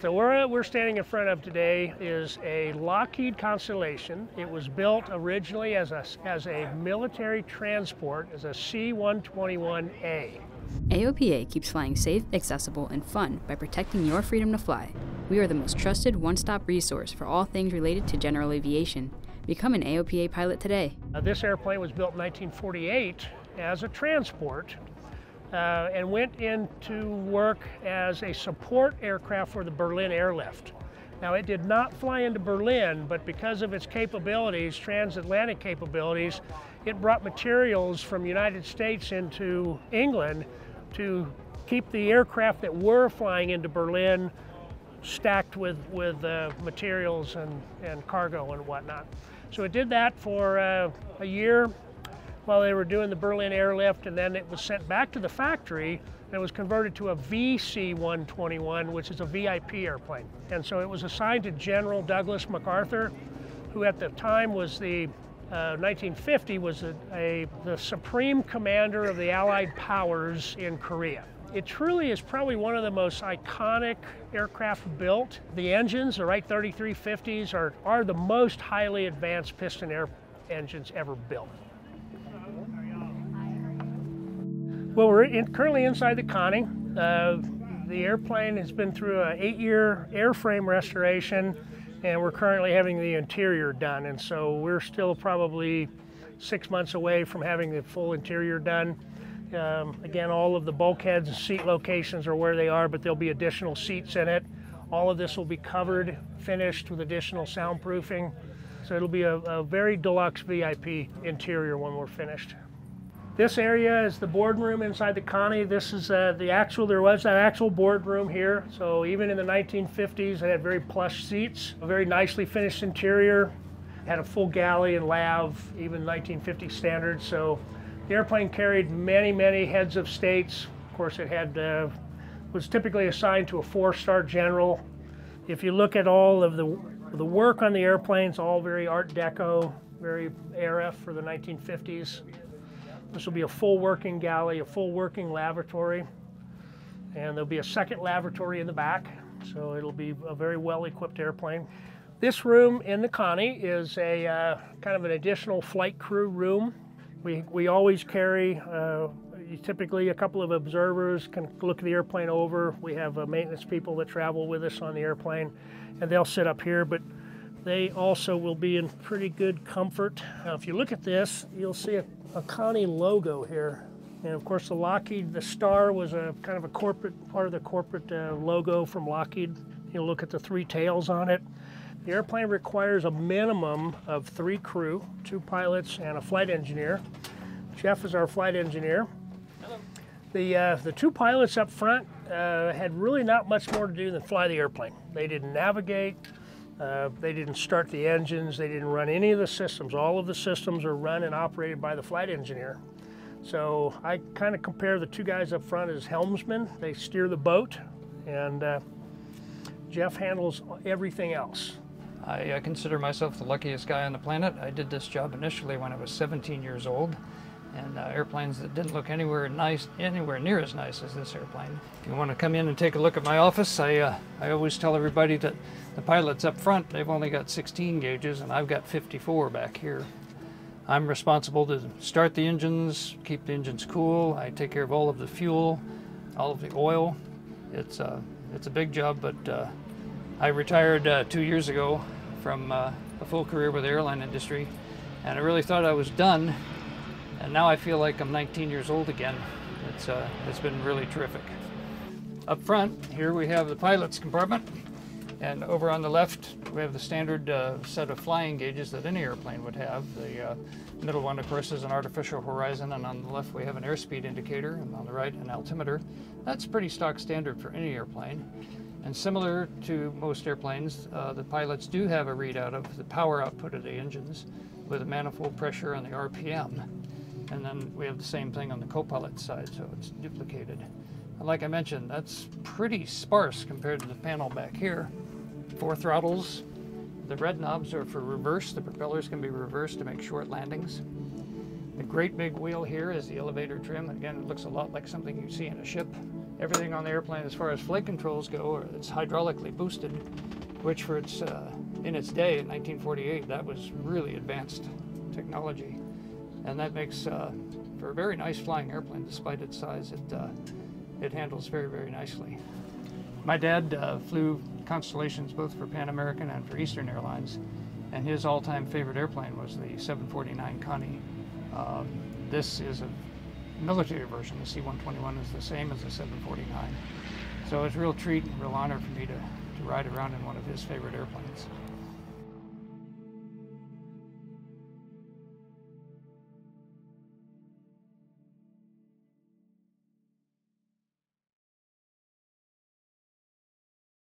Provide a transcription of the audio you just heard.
So we're standing in front of today is a Lockheed Constellation. It was built originally as a military transport, as a C-121A. AOPA keeps flying safe, accessible, and fun by protecting your freedom to fly. We are the most trusted one-stop resource for all things related to general aviation. Become an AOPA pilot today. This airplane was built in 1948 as a transport and went into work as a support aircraft for the Berlin airlift. Now, it did not fly into Berlin, but because of its capabilities, transatlantic capabilities, it brought materials from the United States into England to keep the aircraft that were flying into Berlin stacked with materials and cargo and whatnot. So it did that for a year while they were doing the Berlin airlift, and then it was sent back to the factory and it was converted to a VC-121, which is a VIP airplane. And so it was assigned to General Douglas MacArthur, who at the time was the 1950 was the supreme commander of the Allied powers in Korea. It truly is probably one of the most iconic aircraft built. The engines, the Wright 3350s, are the most highly advanced piston air engines ever built. Well, we're currently inside the Connie. The airplane has been through an 8-year airframe restoration, and we're currently having the interior done. And so we're still probably 6 months away from having the full interior done. Again, all of the bulkheads and seat locations are where they are, but there'll be additional seats in it. All of this will be covered, finished with additional soundproofing. So it'll be a very deluxe VIP interior when we're finished. This area is the boardroom inside the Connie. This is there was that actual boardroom here. So even in the 1950s, it had very plush seats, a very nicely finished interior, had a full galley and lav, even 1950 standards. So the airplane carried many, many heads of states. Of course, it was typically assigned to a 4-star general. If you look at all of the work on the airplanes, all very Art Deco, very ARF for the 1950s. This will be a full working galley, a full working lavatory, and there'll be a second lavatory in the back, so it'll be a very well-equipped airplane. This room in the Connie is a kind of an additional flight crew room. We always carry typically a couple of observers can look the airplane over. We have maintenance people that travel with us on the airplane, and they'll sit up here, but they also will be in pretty good comfort. Now, if you look at this, you'll see a Connie logo here. And of course, the Lockheed, the star was a kind of a corporate, part of the corporate logo from Lockheed. You'll look at the 3 tails on it. The airplane requires a minimum of 3 crew, 2 pilots and a flight engineer. Jeff is our flight engineer. Hello. The 2 pilots up front had really not much more to do than fly the airplane. They didn't navigate. They didn't start the engines, they didn't run any of the systems. All of the systems are run and operated by the flight engineer. So I kind of compare the 2 guys up front as helmsmen. They steer the boat, and Jeff handles everything else. I consider myself the luckiest guy on the planet. I did this job initially when I was 17 years old, and airplanes that didn't look anywhere near as nice as this airplane. If you want to come in and take a look at my office, I always tell everybody that the pilots up front, they've only got 16 gauges and I've got 54 back here. I'm responsible to start the engines, keep the engines cool. I take care of all of the fuel, all of the oil. It's a big job, but I retired 2 years ago from a full career with the airline industry, and I really thought I was done. And now I feel like I'm 19 years old again. It's been really terrific. Up front, here we have the pilot's compartment. And over on the left, we have the standard set of flying gauges that any airplane would have. The middle one, of course, is an artificial horizon, and on the left we have an airspeed indicator, and on the right an altimeter. That's pretty stock standard for any airplane. And similar to most airplanes, the pilots do have a readout of the power output of the engines with a manifold pressure and the RPM. And then we have the same thing on the co-pilot side, so it's duplicated. And like I mentioned, that's pretty sparse compared to the panel back here. 4 throttles. The red knobs are for reverse. The propellers can be reversed to make short landings. The great big wheel here is the elevator trim. Again, it looks a lot like something you see in a ship. Everything on the airplane as far as flight controls go, it's hydraulically boosted, which for its in its day in 1948, that was really advanced technology, and that makes for a very nice flying airplane. Despite its size, it handles very, very nicely. My dad flew Constellations both for Pan American and for Eastern Airlines, and his all-time favorite airplane was the 749 Connie. This is a military version. The C-121 is the same as the 749. So it's a real treat and real honor for me to ride around in one of his favorite airplanes.